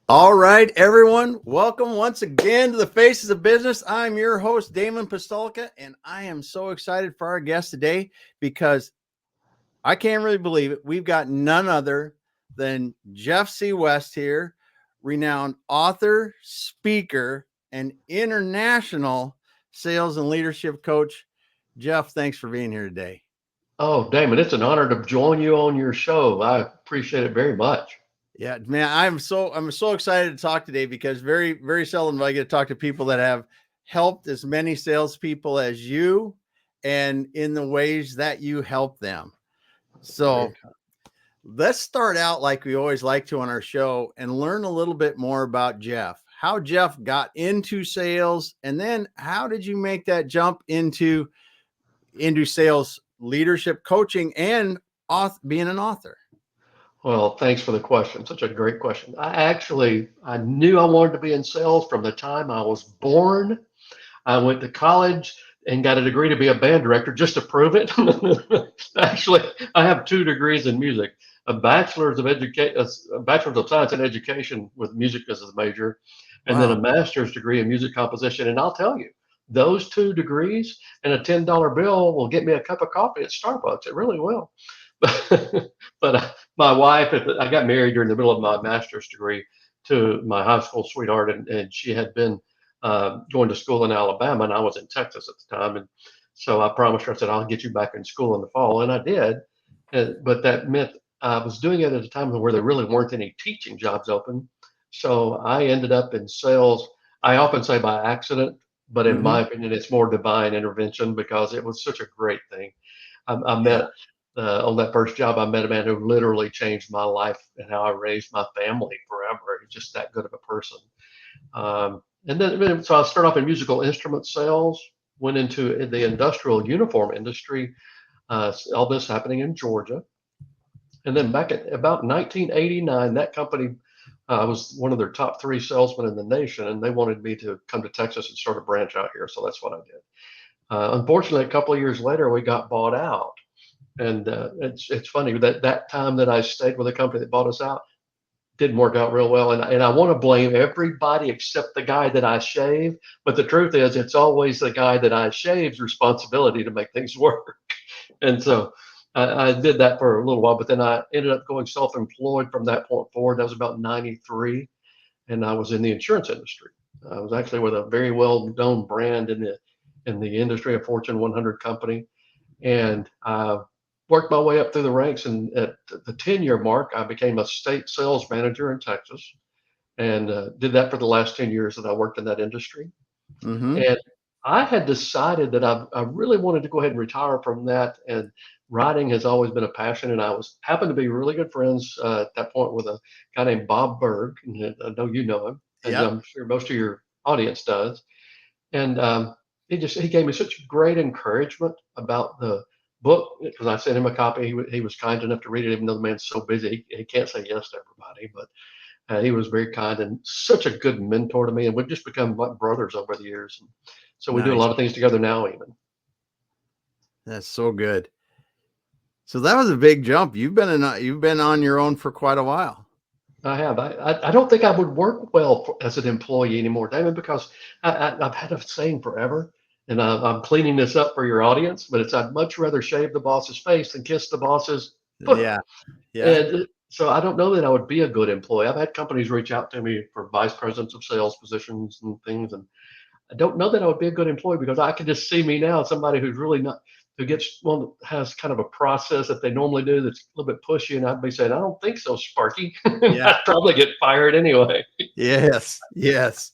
All right, everyone. Welcome once again to the Faces of Business. I'm your host, Damon Pistolka, and I am so excited for our guest today because I can't really believe it. We've got none other than Jeff C. West here, renowned author, speaker, and international sales and leadership coach. Jeff, thanks for being here today. Oh, Damon, it's an honor to join you on your show. I appreciate it very much. Yeah, man, I'm so excited to talk today because very seldom do I get to talk to people that have helped as many salespeople as you, and in the ways that you help them. Very So let's start out like we always like to on our show and learn a little bit more about Jeff. How Jeff got into sales, and then how did you make that jump into sales leadership coaching and being an author? well. Thanks for the question. Such a great question. I knew I wanted to be in sales from the time I was born. I went to college and got a degree to be a band director just to prove it. Actually, I have two degrees in music: a bachelor's of science in education with music as a major, and then a Wow. master's degree in music composition. And I'll tell you, those two degrees and a $10 bill will get me a cup of coffee at Starbucks. It really will. But my wife, I got married during the middle of my master's degree to my high school sweetheart, and she had been going to school in Alabama, and I was in Texas at the time. And so I promised her, I said, I'll get you back in school in the fall. And I did. But that meant I was doing it at a time where there really weren't any teaching jobs open. So I ended up in sales. I often say by accident, but in Mm-hmm. my opinion, it's more divine intervention because it was such a great thing. I Yeah. met on that first job, I met a man who literally changed my life and how I raised my family forever. He's just that good of a person. And then, so I started off in musical instrument sales, went into the industrial uniform industry, all this happening in Georgia. And then back at about 1989, that company, I was one of their top three salesmen in the nation, and they wanted me to come to Texas and start a branch out here. So that's what I did. Unfortunately, a couple of years later, we got bought out. And it's funny that that time that I stayed with a company that bought us out, didn't work out real well. And I want to blame everybody except the guy that I shave. But the truth is, it's always the guy that I shave's responsibility to make things work. And so I did that for a little while, but then I ended up going self employed from that point forward. That was about 93. And I was in the insurance industry. I was actually with a very well known brand in the industry, a Fortune 100 company. And I worked my way up through the ranks. And at the 10-year mark, I became a state sales manager in Texas and did that for the last 10 years that I worked in that industry. Mm-hmm. And I had decided that I really wanted to go ahead and retire from that. And writing has always been a passion. And I was happened to be really good friends at that point with a guy named Bob Berg. And I know you know him, and Yep. I'm sure most of your audience does. And he gave me such great encouragement about the book because I sent him a copy. He was kind enough to read it, even though the man's so busy he can't say yes to everybody. But he was very kind and such a good mentor to me, and we've just become like brothers over the years. And so we do a Nice. lot of things together now, even. That's so good. So that was a big jump. You've been on your own for quite a while. I have. I don't think I would work well as an employee anymore, David, because I've had a saying forever, and I'm cleaning this up for your audience, but it's I'd much rather shave the boss's face than kiss the boss's foot. Yeah. Yeah. And so I don't know that I would be a good employee. I've had companies reach out to me for vice presidents of sales positions and things, and I don't know that I would be a good employee because I can just see me now, somebody who's really not, who gets, well, has kind of a process that they normally do that's a little bit pushy. And I'd be saying, I don't think so, Sparky. And Yeah. I'd probably get fired anyway. Yes. Yes.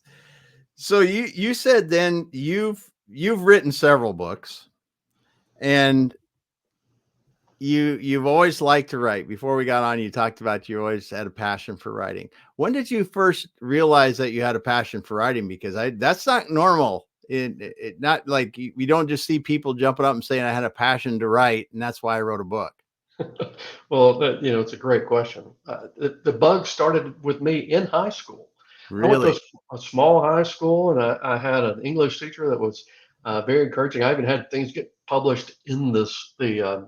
So you said then you've written several books, and you've always liked to write. Before we got on, you talked about you always had a passion for writing. When did you first realize that you had a passion for writing? Because that's not normal. It not like we don't just see people jumping up and saying I had a passion to write and that's why I wrote a book. Well, it's a great question. The bug started with me in high school. I went to Really? a small high school, and I had an English teacher that was very encouraging. I even had things get published in the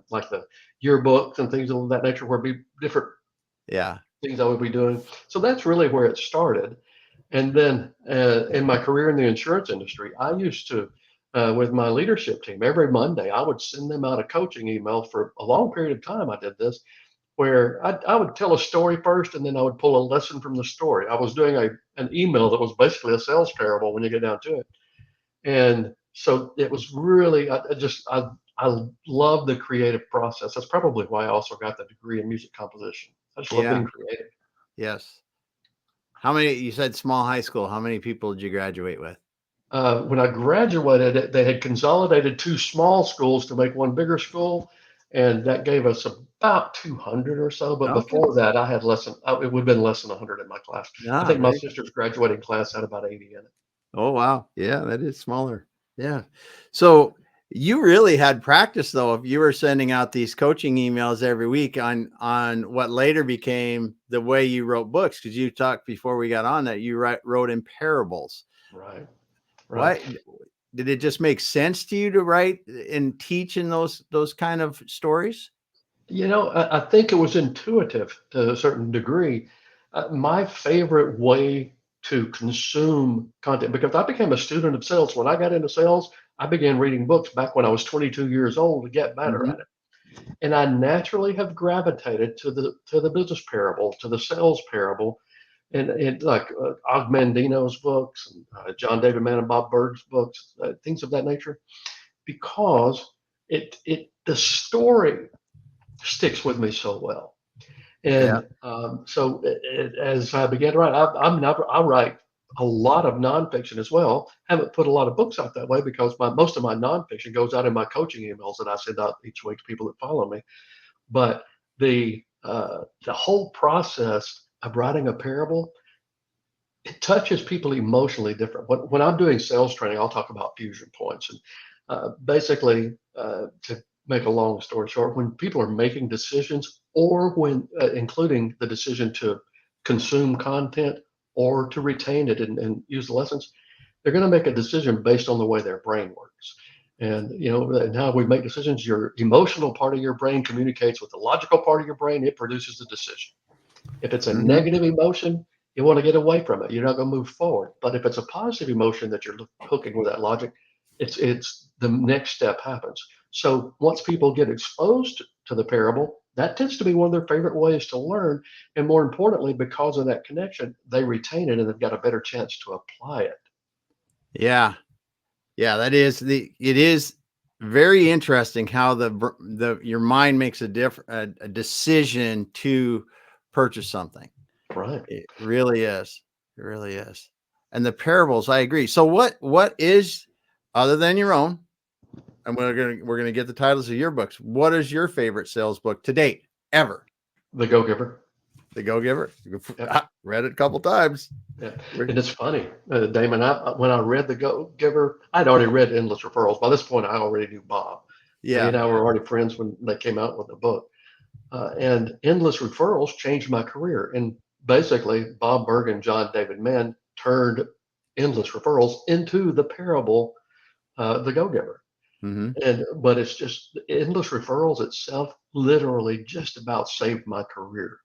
like the yearbooks and things of that nature, where be different Yeah. things I would be doing. So that's really where it started. And then in my career in the insurance industry, I used to, with my leadership team, every Monday, I would send them out a coaching email for a long period of time. I did this where I would tell a story first and then I would pull a lesson from the story. I was doing an email that was basically a sales parable when you get down to it. And so it was really, I love the creative process. That's probably why I also got the degree in music composition. I just love Yeah. being creative. Yes. How many, you said small high school, how many people did you graduate with? When I graduated, they had consolidated two small schools to make one bigger school, and that gave us about 200 or so. But Okay. before that, I had less than, it would have been less than 100 in my class. I Ah, think my very. sister's graduating class had about 80 in it. Oh, wow. Yeah, that is smaller. Yeah. So you really had practice though, if you were sending out these coaching emails every week on what later became the way you wrote books, because you talked before we got on that you wrote in parables. Right, right. Why did it just make sense to you to write and teach in those kind of stories? I think it was intuitive to a certain degree. My favorite way to consume content, because I became a student of sales. When I got into sales, I began reading books back when I was 22 years old to get better Mhm. at it. And I naturally have gravitated to the business parable, to the sales parable, and like Og Mandino's books, and John David Mann and Bob Berg's books, things of that nature, because the story sticks with me so well. Yeah. And so as I began to write, I write a lot of nonfiction as well. Haven't put a lot of books out that way because most of my nonfiction goes out in my coaching emails that I send out each week to people that follow me. But the whole process of writing a parable, it touches people emotionally different. When I'm doing sales training, I'll talk about fusion points. And basically, to make a long story short, when people are making decisions or when including the decision to consume content or to retain it and use the lessons, they're going to make a decision based on the way their brain works. And how we make decisions, your emotional part of your brain communicates with the logical part of your brain. It produces the decision. If it's a Mhm. negative emotion, you want to get away from it. You're not going to move forward. But if it's a positive emotion that you're hooking with that logic, it's the next step happens. So once people get exposed to the parable, that tends to be one of their favorite ways to learn. And more importantly, because of that connection, they retain it and they've got a better chance to apply it. Yeah. Yeah, it is very interesting how the your mind makes a decision to purchase something. Right. It really is. It really is. And the parables, I agree. So what is, other than your own, and we're gonna get the titles of your books. What is your favorite sales book to date ever? The Go Giver. The Go Giver. Yep. I read it a couple times. Yeah. And it's funny, Damon, when I read The Go Giver, I'd already read Endless Referrals. By this point, I already knew Bob. He Yeah. and I were already friends when they came out with the book. And Endless Referrals changed my career. And basically, Bob Berg and John David Mann turned Endless Referrals into the parable, The Go Giver. Hmm. But it's just Endless Referrals itself literally just about saved my career.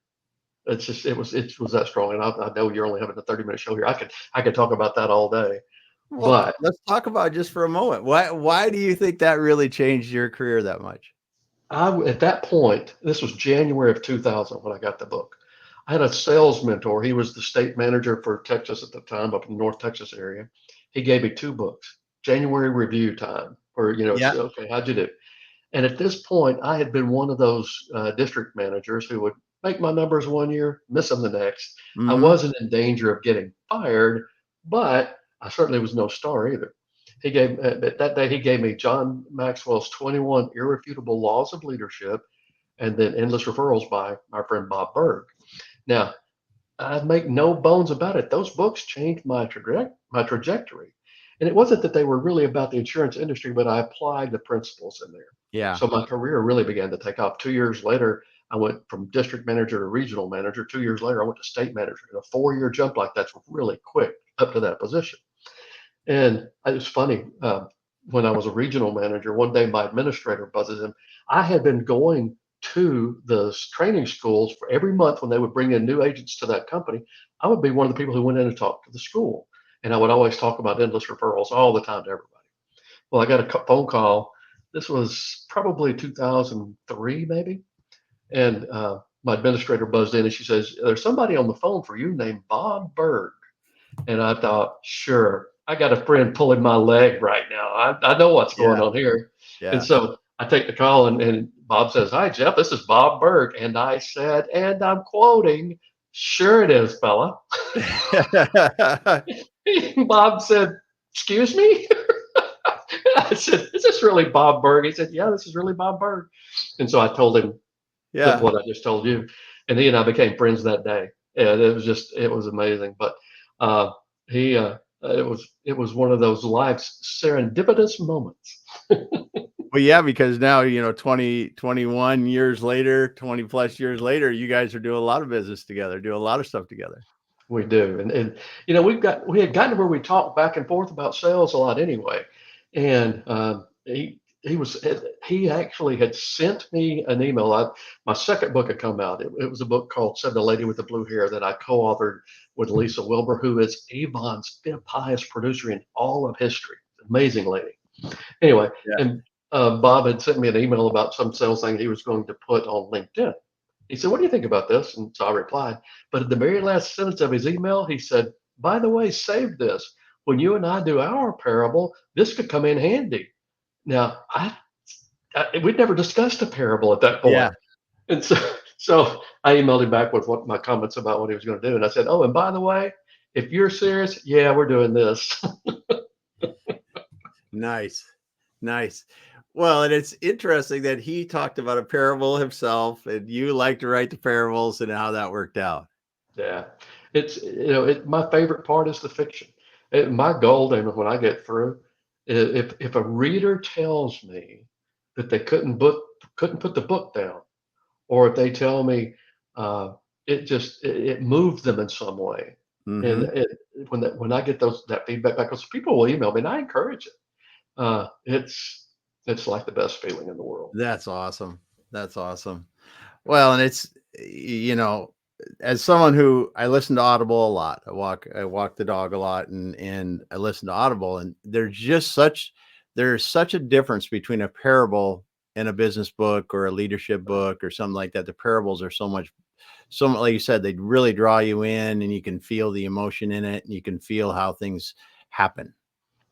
It was that strong. And I know you're only having a 30-minute show here. I could talk about that all day. Well, But let's talk about it just for a moment. Why do you think that really changed your career that much? at that point, this was January of 2000 when I got the book. I had a sales mentor. He was the state manager for Texas at the time, up in the North Texas area. He gave me two books. January review time, where it's Yeah. okay. How'd you do? And at this point, I had been one of those district managers who would make my numbers one year, miss them the next. I Hmm. wasn't in danger of getting fired, but I certainly was no star either. That day he gave me John Maxwell's 21 Irrefutable Laws of Leadership, and then Endless Referrals by my friend Bob Berg. Now, I make no bones about it. Those books changed my trajectory. And it wasn't that they were really about the insurance industry, but I applied the principles in there. Yeah. So my career really began to take off. 2 years later, I went from district manager to regional manager. 2 years later, I went to state manager. And a 4-year jump like that's really quick up to that position. And it was funny. When I was a regional manager, one day my administrator buzzes in. I had been going to the training schools for every month when they would bring in new agents to that company. I would be one of the people who went in and talked to the school. And I would always talk about endless referrals all the time to everybody. Well, I got a phone call. This was probably 2003, maybe. And my administrator buzzed in and she says, "There's somebody on the phone for you named Bob Berg." And I thought, sure, I got a friend pulling my leg right now. I know what's going Yeah. on here. And Yeah. so I take the call and Bob says, "Hi, Jeff, this is Bob Berg." And I said, and I'm quoting, "Sure it is, fella." Bob said, "Excuse me?" I said, "Is this really Bob Berg?" He said, "Yeah, this is really Bob Berg." And so I told him Yeah. what I just told you. And he and I became friends that day. And it was amazing. But uh, it was one of those life's serendipitous moments. Well, yeah, because now, 20, 21 years later, 20 plus years later, you guys are doing a lot of business together, doing a lot of stuff together. We do. And we had gotten to where we talked back and forth about sales a lot anyway. And he actually had sent me an email. My second book had come out. It was a book called "Said the Lady with the Blue Hair" that I co-authored with Lisa Wilbur, who is Avon's fifth highest producer in all of history. Amazing lady. Anyway, Yeah. and Bob had sent me an email about some sales thing he was going to put on LinkedIn. He said, "What do you think about this?" And so I replied. But at the very last sentence of his email, he said, "By the way, save this. When you and I do our parable, this could come in handy." Now, we'd never discussed a parable at that Yeah. point. And so I emailed him back with what my comments about what he was going to do. And I said, "Oh, and by the way, if you're serious, yeah, we're doing this." Nice. Nice. Well, and it's interesting that he talked about a parable himself and you like to write the parables and how that worked out. Yeah, my favorite part is the fiction. My goal, Damon, when I get through, if a reader tells me that they couldn't put the book down, or if they tell me it moved them in some way, and Mm-hmm. when I get that feedback back, because people will email me and I encourage it. It's like the best feeling in the world. That's awesome. That's awesome. Well, and it's, as someone who I listen to Audible a lot, I walk the dog a lot and I listen to Audible, and there's such a difference between a parable and a business book or a leadership book or something like that. The parables are like you said, they really draw you in and you can feel the emotion in it and you can feel how things happen.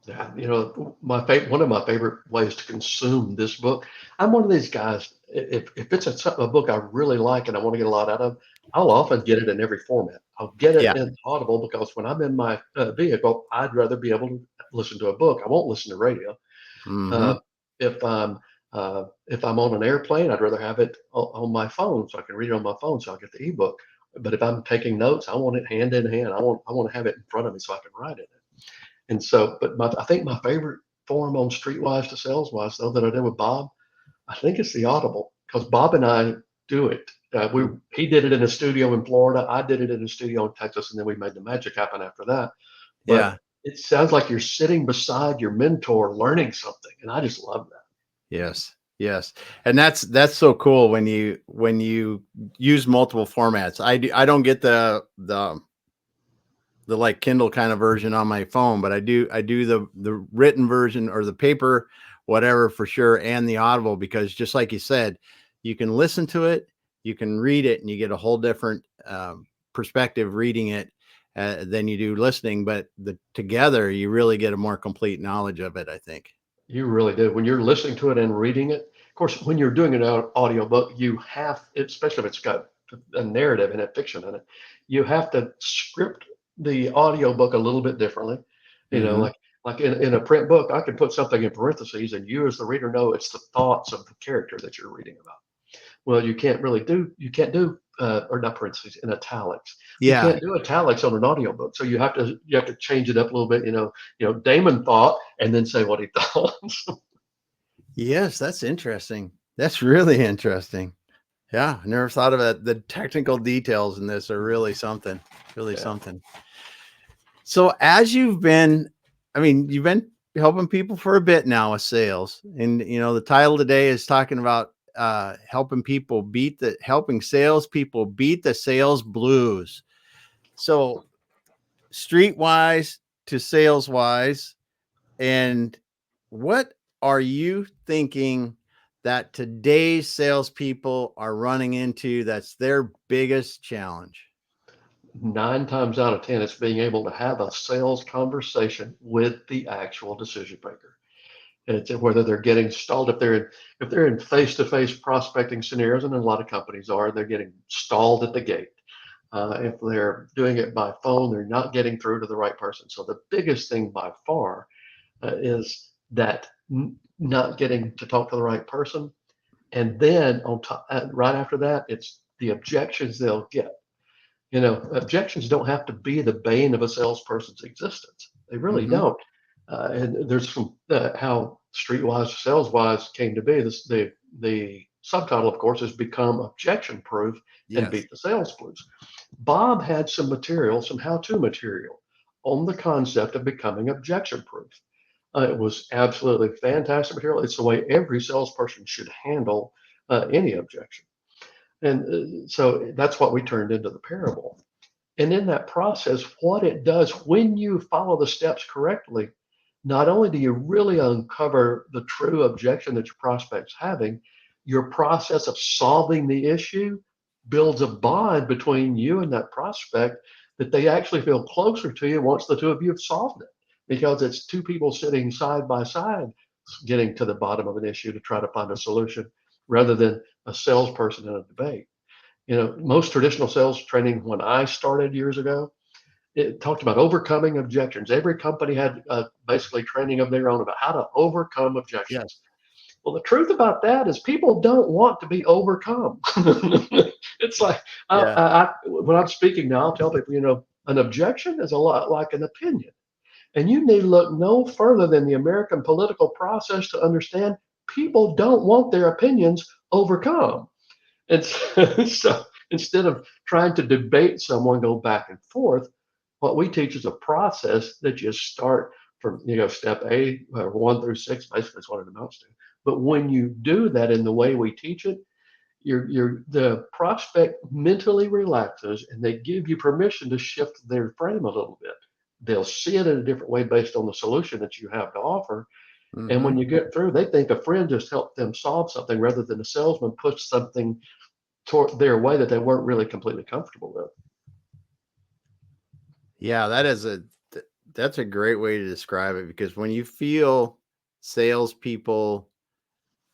Yeah, one of my favorite ways to consume this book. I'm one of these guys. If it's a book I really like and I want to get a lot out of, I'll often get it in every format. I'll get it Yeah. in Audible because when I'm in my vehicle, I'd rather be able to listen to a book. I won't listen to radio. Mm-hmm. Uh, if I'm if I'm on an airplane, I'd rather have it on my phone so I can read it on my phone so I'll get the ebook. But if I'm taking notes, I want it hand in hand. I want to have it in front of me so I can write it. And so, but I think my favorite form on Streetwise to Saleswise, though, that I did with Bob, I think it's the Audible because Bob and I do it. He did it in a studio in Florida. I did it in a studio in Texas, and then we made the magic happen after that. But Yeah. it sounds like you're sitting beside your mentor learning something, and I just love that. Yes. Yes. And that's so cool when you use multiple formats. I don't get the like Kindle kind of version on my phone, but I do the written version or the paper, whatever, for sure, and the Audible, because just like you said, you can listen to it, you can read it, and you get a whole different perspective reading it than you do listening. But together, you really get a more complete knowledge of it, I think. You really do. When you're listening to it and reading it, of course, when you're doing an audiobook, you have, especially if it's got a narrative and a fiction in it, you have to script the audiobook a little bit differently. You know, Mm-hmm. like in a print book, I can put something in parentheses and you as the reader know it's the thoughts of the character that you're reading about. Well, you can't do, or not parentheses, in italics. You Yeah. can't do italics on an audiobook. So you have to change it up a little bit, Damon thought, and then say what he thought. Yes, that's interesting. That's really interesting. Yeah, I never thought of it. The technical details in this are really something. Really Yeah. something. So as you've been helping people for a bit now with sales, and the title today is talking about helping salespeople beat the sales blues. So streetwise to sales wise, and what are you thinking that today's salespeople are running into that's their biggest challenge? 9 times out of 10, it's being able to have a sales conversation with the actual decision maker. It's whether they're getting stalled, if they're in face-to-face prospecting scenarios, and a lot of companies are, they're getting stalled at the gate. If they're doing it by phone, they're not getting through to the right person. So the biggest thing by far is that not getting to talk to the right person. And then on top, right after that, it's the objections they'll get. Objections don't have to be the bane of a salesperson's existence. They really don't. And there's some how streetwise to saleswise came to be. The subtitle, of course, has become objection proof and beat the sales blues. Bob had some material, some how-to material on the concept of becoming objection proof. It was absolutely fantastic material. It's the way every salesperson should handle any objection. And so that's what we turned into the parable. And in that process, what it does when you follow the steps correctly, not only do you really uncover the true objection that your prospect's having, your process of solving the issue builds a bond between you and that prospect that they actually feel closer to you once the two of you have solved it, because it's two people sitting side by side getting to the bottom of an issue to try to find a solution rather than a salesperson in a debate. Most traditional sales training when I started years ago, it talked about overcoming objections. Every company had basically training of their own about how to overcome objections. Yes. Well, the truth about that is people don't want to be overcome. It's like when I'm speaking now, I'll tell people, an objection is a lot like an opinion. And you need to look no further than the American political process to understand people don't want their opinions overcome. And so instead of trying to debate someone, go back and forth, what we teach is a process that you start from, step A, 1 through 6, basically is what it amounts to. But when you do that in the way we teach it, the prospect mentally relaxes and they give you permission to shift their frame a little bit. They'll see it in a different way based on the solution that you have to offer. And when you get through, they think a friend just helped them solve something rather than a salesman push something toward their way that they weren't really completely comfortable with. Yeah, that's a great way to describe it, because when you feel salespeople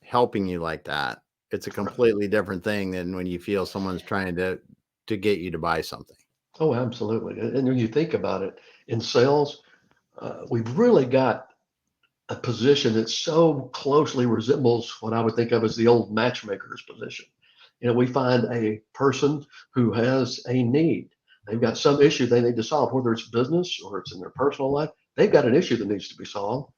helping you like that, it's a completely different thing than when you feel someone's trying to get you to buy something. Oh, absolutely. And when you think about it, in sales, we've really got a position that so closely resembles what I would think of as the old matchmaker's position. We find a person who has a need. They've got some issue they need to solve, whether it's business or it's in their personal life. They've got an issue that needs to be solved.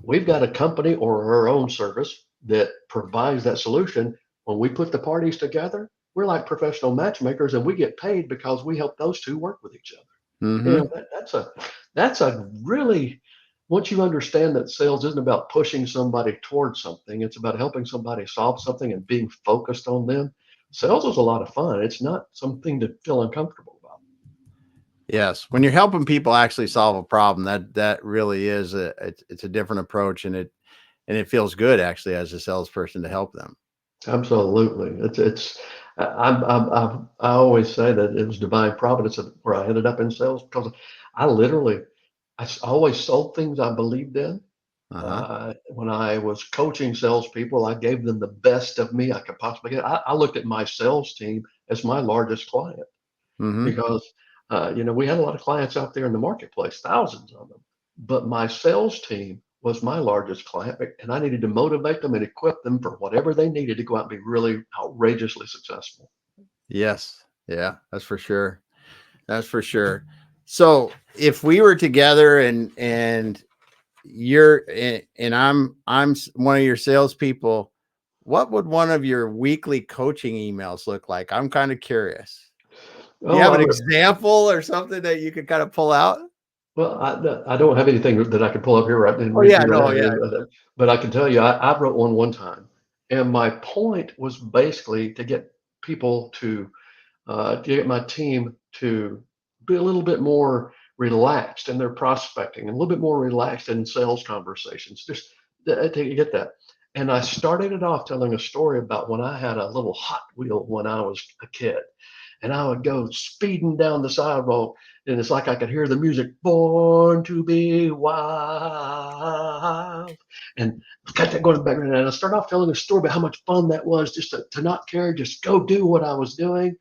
We've got a company or our own service that provides that solution. When we put the parties together, we're like professional matchmakers, and we get paid because we help those two work with each other. That's a really, once you understand that sales isn't about pushing somebody towards something, it's about helping somebody solve something and being focused on them. Sales is a lot of fun. It's not something to feel uncomfortable about. Yes, when you're helping people actually solve a problem, that really is it's a different approach, and it feels good actually as a salesperson to help them. Absolutely, I always say that it was divine providence where I ended up in sales, because I always sold things I believed in. When I was coaching salespeople, I gave them the best of me I could possibly get. I looked at my sales team as my largest client because, we had a lot of clients out there in the marketplace, thousands of them, but my sales team was my largest client, and I needed to motivate them and equip them for whatever they needed to go out and be really outrageously successful. Yes. Yeah, that's for sure. That's for sure. So if we were together and you're and I'm one of your salespeople, what would one of your weekly coaching emails look like? I'm kind of curious. Do you have an example or something that you could kind of pull out? Well, I don't have anything that I can pull up here right now. Oh yeah, no, yeah. But I can tell you, I wrote one time, And my point was basically to get people to get my team to be a little bit more relaxed in their prospecting and a little bit more relaxed in sales conversations, just to get that. And I started it off telling a story about when I had a little Hot Wheel when I was a kid. And I would go speeding down the sidewalk, and it's like I could hear the music, "Born to be Wild," and got that going in the background. And I started off telling a story about how much fun that was, just to not care, just go do what I was doing.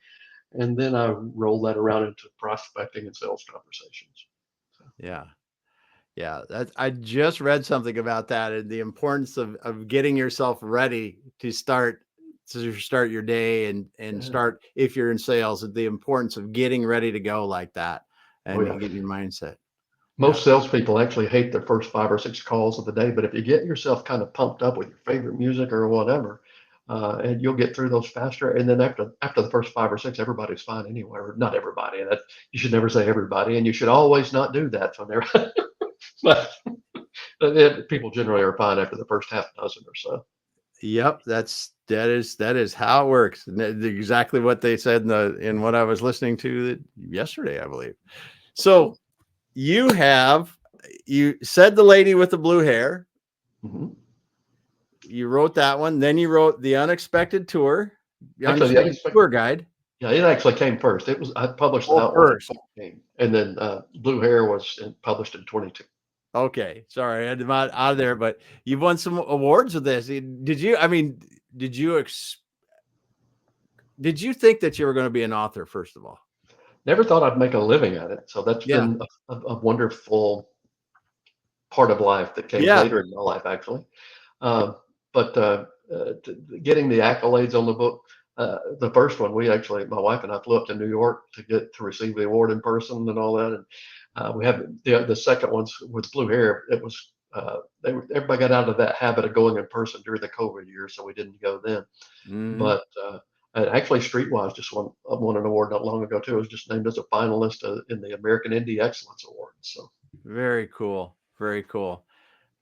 And then I roll that around into prospecting and sales conversations. So, Yeah. Yeah. I just read something about that and the importance of getting yourself ready to start your day and yeah. start, if you're in sales, the importance of getting ready to go like that Oh and yeah. getting your mindset. Yeah. Most salespeople actually hate their first 5 or 6 calls of the day, but if you get yourself kind of pumped up with your favorite music or whatever, and you'll get through those faster. And then after the first 5 or 6, everybody's fine anyway. Or not everybody. That you should never say everybody, and you should always not do that. So there, but people generally are fine after the first half dozen or so. Yep. That is how it works. Exactly what they said in what I was listening to yesterday, I believe. So you said the lady with the blue hair. Mm-hmm. You wrote that one. Then you wrote the unexpected tour, the Actually, the unexpected unexpected, tour guide. yeah, it actually came first. I published the Oh, outline first. before it came, and then Blue Hair was published in 22. Okay. Sorry. I had them out of there, but you've won some awards with this. Did you, I mean, did you think that you were going to be an author, first of all? Never thought I'd make a living at it. So that's Yeah. been a wonderful part of life that came Yeah. later in my life, actually. Uh, but getting the accolades on the book, the first one, my wife and I flew up to New York to receive the award in person and all that. And we have the second ones with Blue Hair. It was everybody got out of that habit of going in person during the COVID year, so we didn't go then. Mm-hmm. But and actually, Streetwise just won an award not long ago too. It was just named as a finalist in the American Indie Excellence Award. So Very cool. Very cool.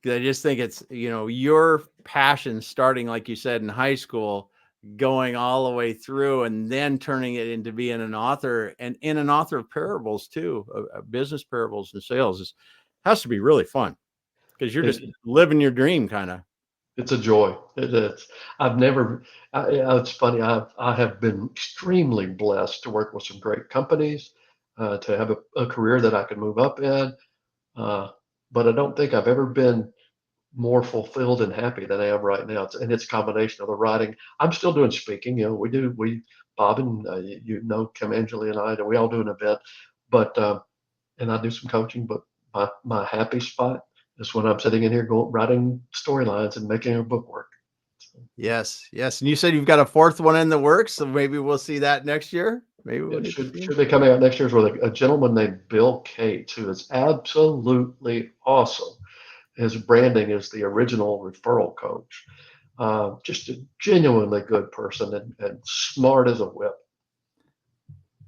I just think it's, your passion starting, like you said, in high school, going all the way through and then turning it into being an author and an author of parables too, business parables and sales has to be really fun because you're just it, living your dream kind of. it's a joy. I've never. It's funny. I have been extremely blessed to work with some great companies, to have a career that I can move up in. Uh, but I don't think I've ever been more fulfilled and happy than I am right now. It's a combination of the writing. I'm still doing speaking. Bob and Kim Angeli and I, we all do an event, but and I do some coaching. But my happy spot is when I'm sitting in here writing storylines and making a book work. Yes. Yes. And you said you've got a fourth one in the works. So maybe we'll see that next year. Maybe we'll It get to see should it. be coming out next year with a gentleman named Bill Cates, who is absolutely awesome. His branding is the original referral coach. Just a genuinely good person and smart as a whip.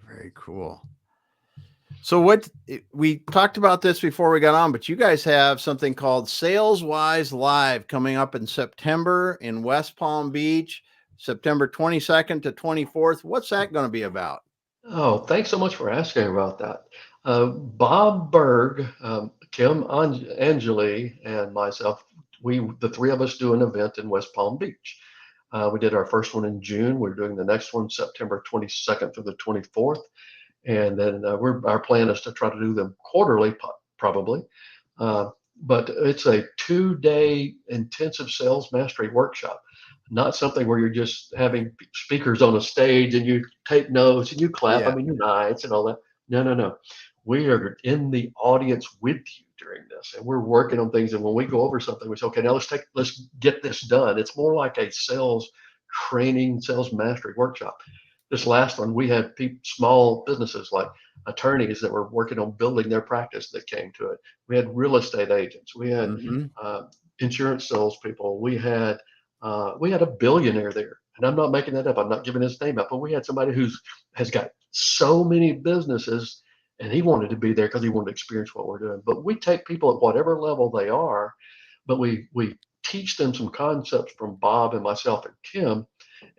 Very cool. So we talked about this before we got on, but you guys have something called Sales Wise Live coming up in September in West Palm Beach, September 22nd to 24th. What's that going to be about? Oh, thanks so much for asking about that. Bob Berg, Kim Angeli, and myself, the three of us do an event in West Palm Beach. We did our first one in June. We're doing the next one September 22nd through the 24th. And then our plan is to try to do them quarterly, probably. Uh, but it's a 2-day intensive sales mastery workshop, not something where you're just having speakers on a stage and you take notes and you clap. I Yeah. mean, you're nice and all that. No, no, no. We are in the audience with you during this, and we're working on things. And when we go over something, we say, okay, now let's get this done. It's more like a sales training, sales mastery workshop. This last one, we had small businesses like attorneys that were working on building their practice that came to it. We had real estate agents. We had Mm-hmm. insurance salespeople. We had a billionaire there, and I'm not making that up. I'm not giving his name up, but we had somebody has got so many businesses, and he wanted to be there because he wanted to experience what we're doing. But we take people at whatever level they are, but we teach them some concepts from Bob and myself and Kim,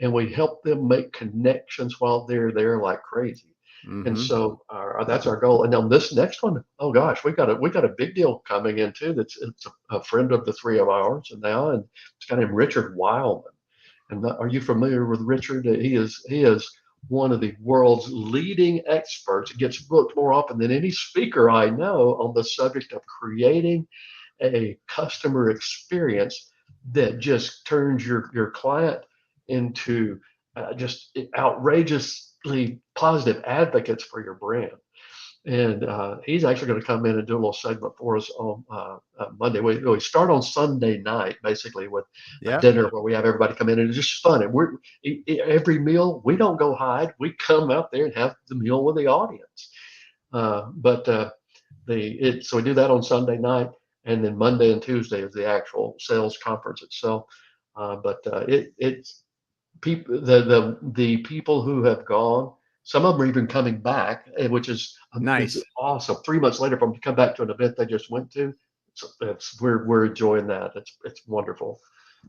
and we help them make connections while they're there like crazy. And Mm-hmm. so that's our goal. And on this next one, oh gosh, we got a big deal coming in too. It's a friend of the three of ours, and it's a guy named Richard Wildman. And are you familiar with Richard? He is one of the world's leading experts. He gets booked more often than any speaker I know on the subject of creating a customer experience that just turns your client into just outrageously positive advocates for your brand. And he's actually going to come in and do a little segment for us on Monday. We start on Sunday night, basically, with a Yeah. dinner where we have everybody come in, and it's just fun. And every meal, we don't go hide. We come out there and have the meal with the audience. So we do that on Sunday night, and then Monday and Tuesday is the actual sales conference itself. It's people the people who have gone. Some of them are even coming back, which is Nice. awesome. 3 months later, from to come back to an event they just went to, we're enjoying that. It's wonderful.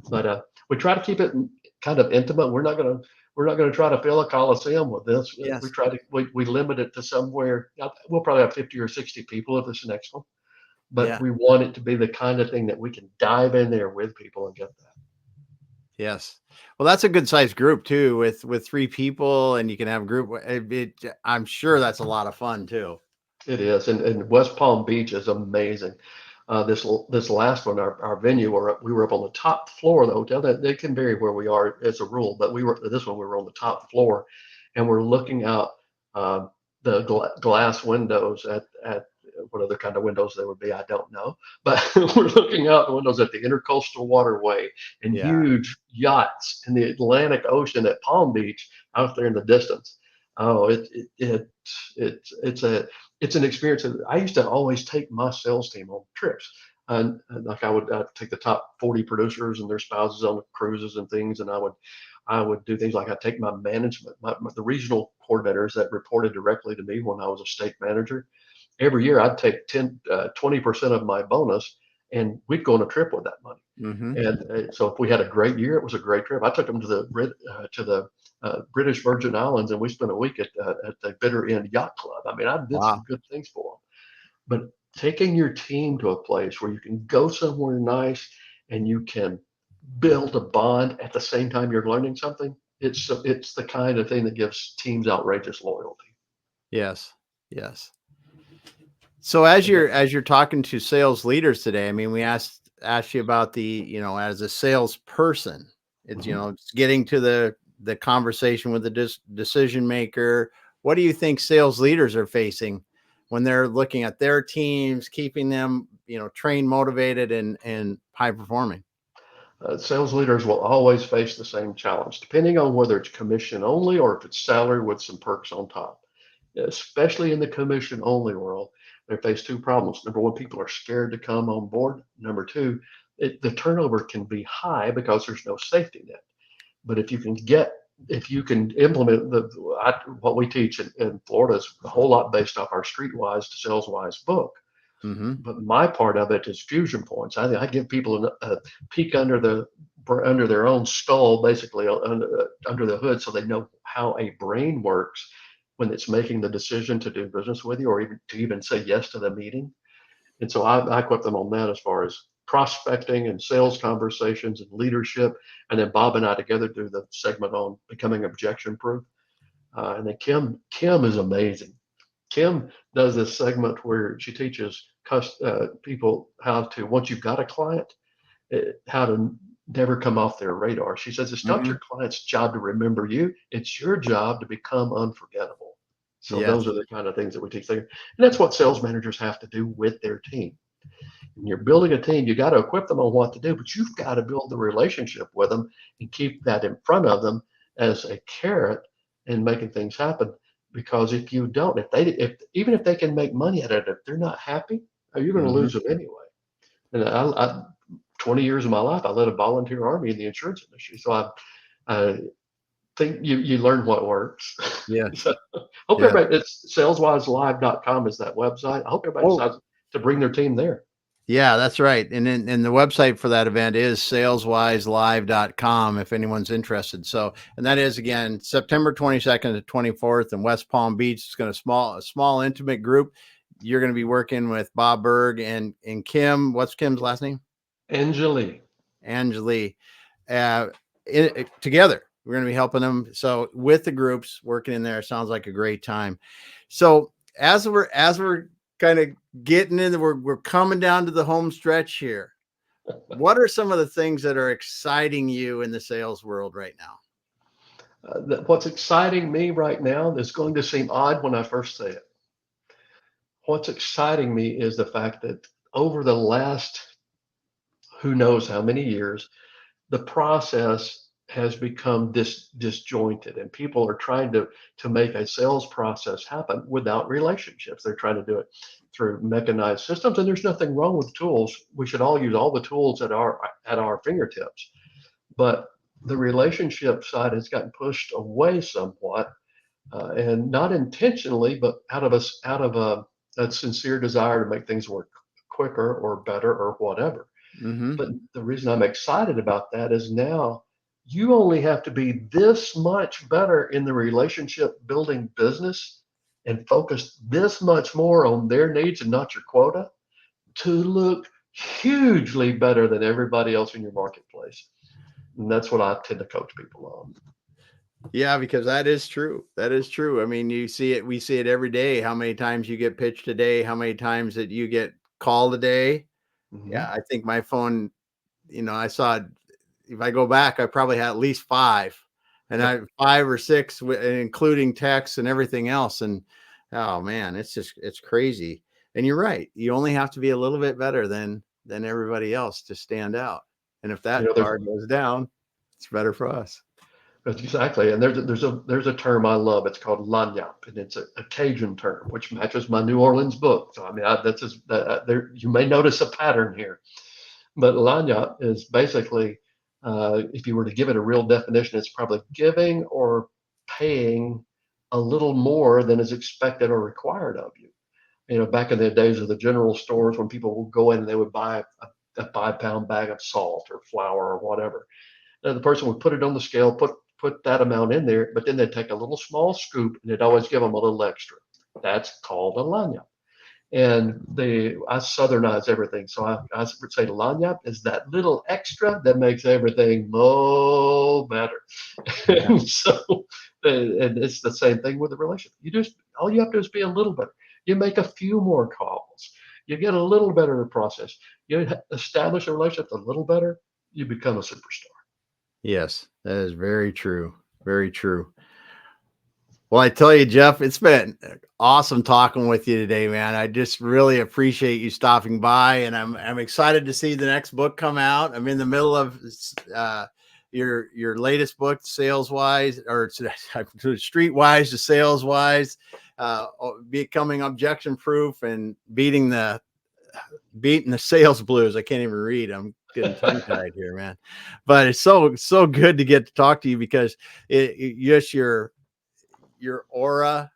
But we try to keep it kind of intimate. We're not gonna try to fill a coliseum with this. Yes. We limit it to somewhere. We'll probably have 50 or 60 people at this next one, but Yeah. we want it to be the kind of thing that we can dive in there with people and get that. Yes. Well, that's a good sized group too, with three people, and you can have a group. I'm sure that's a lot of fun too. It is, and West Palm Beach is amazing. This last one, our venue, we were up on the top floor of the hotel. That it can vary where we are as a rule, but we were on the top floor, and we're looking out the glass windows at what other kind of windows they would be, I don't know, but we're looking out the windows at the Intercoastal Waterway and Yeah. huge yachts in the Atlantic Ocean at Palm Beach out there in the distance. Oh, it's an experience. I used to always take my sales team on trips. And like I'd take the top 40 producers and their spouses on cruises and things, and I would do things like I'd take my management, the regional coordinators that reported directly to me when I was a state manager. Every year I'd take 20% of my bonus, and we'd go on a trip with that money. Mm-hmm. And so if we had a great year, it was a great trip. I took them to the British Virgin Islands, and we spent a week at the Bitter End Yacht Club. I mean, I did some Wow. good things for them. But taking your team to a place where you can go somewhere nice and you can build a bond at the same time you're learning something, it's the kind of thing that gives teams outrageous loyalty. Yes. Yes. So as you're talking to sales leaders today, I mean, we asked you about as a salesperson, it's Mhm. it's getting to the conversation with the decision maker. What do you think sales leaders are facing when they're looking at their teams, keeping them trained, motivated, and high performing? Sales leaders will always face the same challenge, depending on whether it's commission only or if it's salary with some perks on top. Especially in the commission only world, they face two problems. Number one, people are scared to come on board. Number two, the turnover can be high because there's no safety net. But if you can implement what we teach in Florida is a whole lot based off our Streetwise to Saleswise book. Mm-hmm. But my part of it is fusion points. I give people a peek under their own skull, basically under the hood, so they know how a brain works when it's making the decision to do business with you, or even say yes to the meeting. And so I equip them on that as far as prospecting and sales conversations and leadership. And then Bob and I together do the segment on becoming objection proof. And then Kim is amazing. Kim does this segment where she teaches people how to, once you've got a client, how to never come off their radar. She says it's not Mm-hmm. your client's job to remember you, it's your job to become unforgettable. So Yes. those are the kind of things that we teach there. And that's what sales managers have to do with their team. When you're building a team, you got to equip them on what to do, but you've got to build the relationship with them and keep that in front of them as a carrot in making things happen. Because if you don't, if even if they can make money at it, if they're not happy, you're going to Mm-hmm. lose them anyway. And 20 years of my life, I led a volunteer army in the insurance industry, so I think you learn what works. Yes. So hope Yes. everybody, it's saleswiselive.com is that website. I hope everybody Oh, decides to bring their team there. Yeah, that's right. And then the website for that event is saleswiselive.com if anyone's interested. So, and that is again September 22nd to 24th in West Palm Beach. It's going to a small intimate group. You're going to be working with Bob Berg and Kim. What's Kim's last name? Angeli. Angeli. Together. We're going to be helping them. So with the groups working in there, sounds like a great time. So as we're kind of getting in, we're coming down to the home stretch here. What are some of the things that are exciting you in the sales world right now? What's exciting me right now is going to seem odd when I first say it. What's exciting me is the fact that over the last who knows how many years, the process has become disjointed, and people are trying to make a sales process happen without relationships. They're trying to do it through mechanized systems, and there's nothing wrong with tools. We should all use all the tools at our fingertips, but the relationship side has gotten pushed away somewhat, and not intentionally, but out of a sincere desire to make things work quicker or better or whatever. Mm-hmm. But the reason I'm excited about that is now you only have to be this much better in the relationship building business and focus this much more on their needs and not your quota to look hugely better than everybody else in your marketplace. And that's what I tend to coach people on. Yeah, because that is true. That is true. I mean, we see it every day. How many times you get pitched a day, how many times that you get called a day. Mm-hmm. Yeah, I think my phone, I saw, if I go back, I probably had at least 5, and Yep. 5 or 6, including texts and everything else. And oh man, it's crazy. And you're right. You only have to be a little bit better than everybody else to stand out. And if that There's bar goes down, it's better for us. exactly, and there's a term I love. It's called lagniappe, and it's a Cajun term, which matches my New Orleans book. So I mean, that's just, there. You may notice a pattern here. But lagniappe is basically, if you were to give it a real definition, it's probably giving or paying a little more than is expected or required of you. Back in the days of the general stores, when people would go in and they would buy a 5-pound bag of salt or flour or whatever, and the person would put it on the scale, put that amount in there, but then they'd take a little small scoop and they'd always give them a little extra. That's called a lagniappe. And I southernize everything. So I would say lagniappe is that little extra that makes everything more better. Yeah. And so, and it's the same thing with the relationship. All you have to do is be a little better. You make a few more calls. You get a little better at the process. You establish a relationship a little better, you become a superstar. Yes, that is very true. Very true. Well, I tell you, Jeff, it's been awesome talking with you today, man. I just really appreciate you stopping by, and I'm excited to see the next book come out. I'm in the middle of your latest book, Sales Wise, or Streetwise to Sales Wise, becoming objection proof and beating the sales blues. I can't even read. I'm getting tongue tied here, man. But it's so good to get to talk to you because just your aura,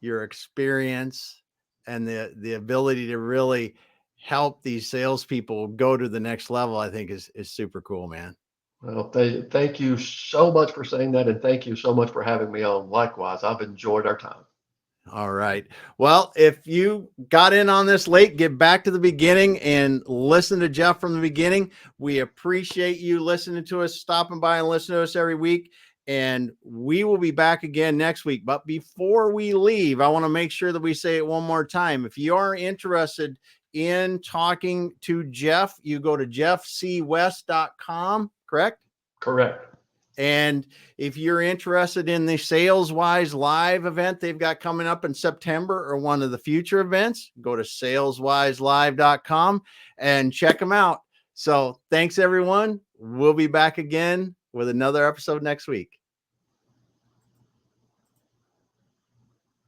your experience, and the ability to really help these salespeople go to the next level, I think is super cool, man. Well, thank you so much for saying that, and thank you so much for having me on. Likewise, I've enjoyed our time. All right. Well, if you got in on this late, get back to the beginning and listen to Jeff from the beginning. We appreciate you listening to us, stopping by and listening to us every week. And we will be back again next week. But before we leave, I want to make sure that we say it one more time. If you are interested in talking to Jeff, you go to jeffcwest.com, correct? Correct. And if you're interested in the Sales Wise Live event they've got coming up in September or one of the future events, go to saleswiselive.com and check them out. So thanks, everyone. We'll be back again with another episode next week.